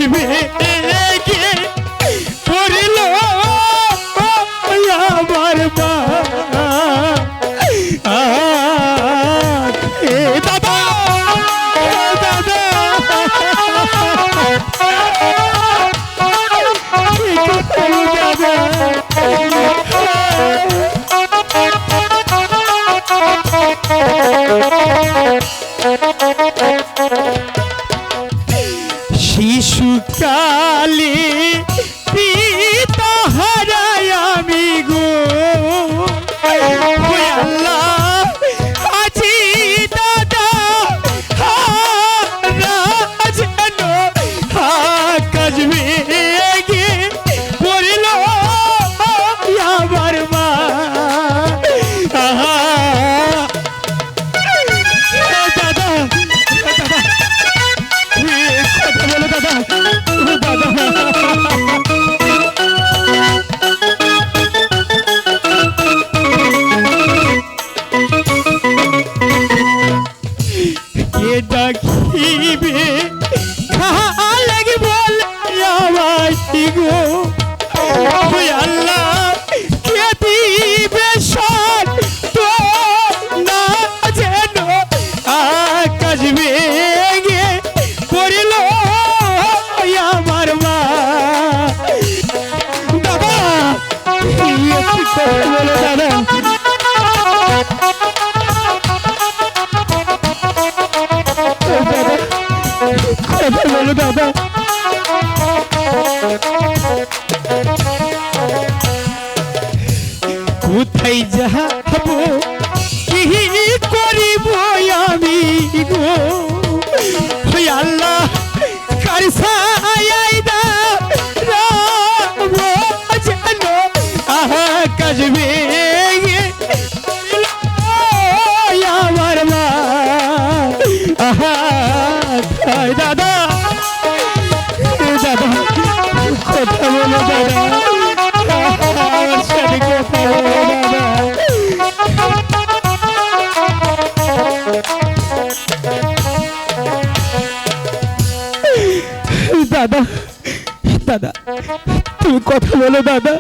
কাজবে পড়ল আমার মা দাদা দাদা শিশুকালে পিতা হারাই আমি গো আল্লাহ আজি দাদা যেন কাজবে গে পড়ল আমার মা দাদা ডাকিবে লাগবে গো আল্লাহ কে দিবে সব তো না যেন কাজবে গে পড়ল আমার মা দাদা দাদা কথা বলো দাদা কোথায় যাবো কি করিব আমি গো আল্লাহ কার ছায়ায় দাও যেন কাজবে আমার মা দাদা দাদা কথা বলো দাদা আমার সাথে কথা বলো দাদা দাদা তুমি কথা বলো দাদা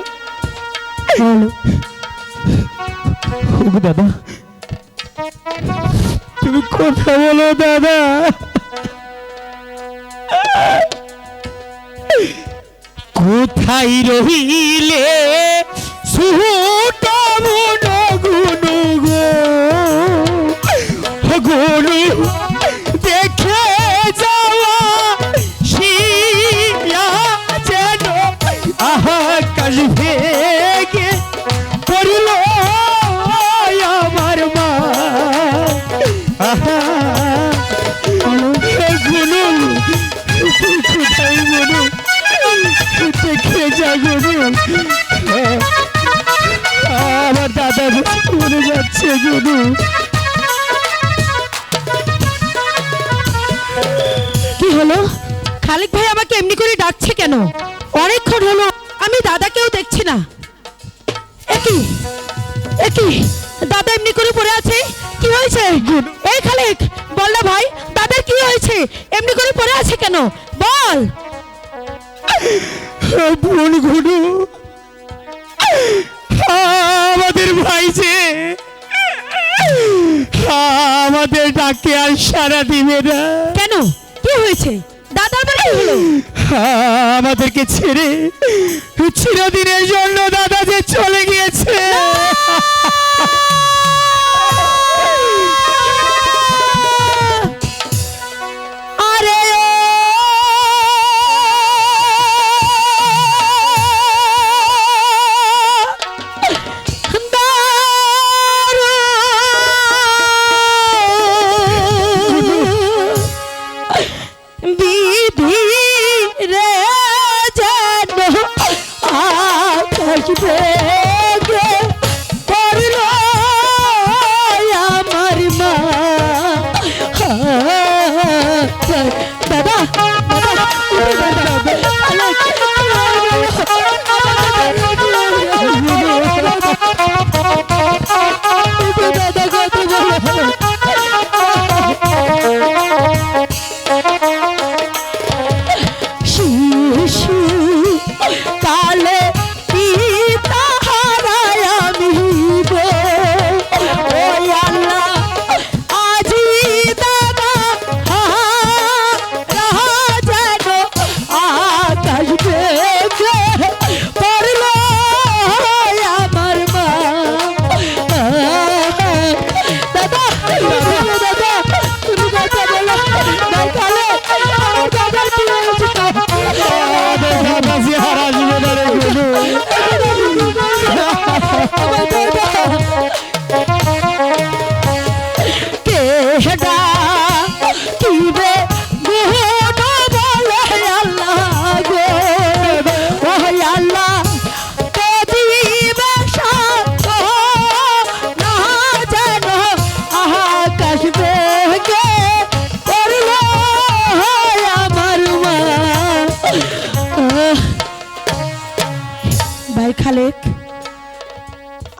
দাদা তুমি কথা বলো দাদা কোথায় রহিলে গুনু দেখে যাওয়া শিয়া যেন কাজবে গে পড়ল আমার মা গুনু কোথায় গুনু দেখে যা গুনু আমার দাদা মরে যাচ্ছে গুনু কি হলো খালিক ভাই আমাকে এমনি করে ডাকছে কেন অনেকক্ষণ হলো আমি দাদাকেও দেখছি না একই একই দাদা এমনি করে পড়ে আছে কি হয়েছে এই খালিক বল না ভাই দাদার কি হয়েছে এমনি করে পড়ে আছে কেন বল বোন গুনু আমাদের ভাই যে আমাদের ডাকে আর সারা দিবে না কেন কি হয়েছে দাদার বেলা হলো আমাদেরকে ছেড়ে চিরদিনের জন্য দাদা যে চলে গিয়েছে আরে হেডা কিবে গুহন বলে আল্লাহ গো ও আল্লাহ আকাশ বেগে পড়ল আমার মা ভাই খালেক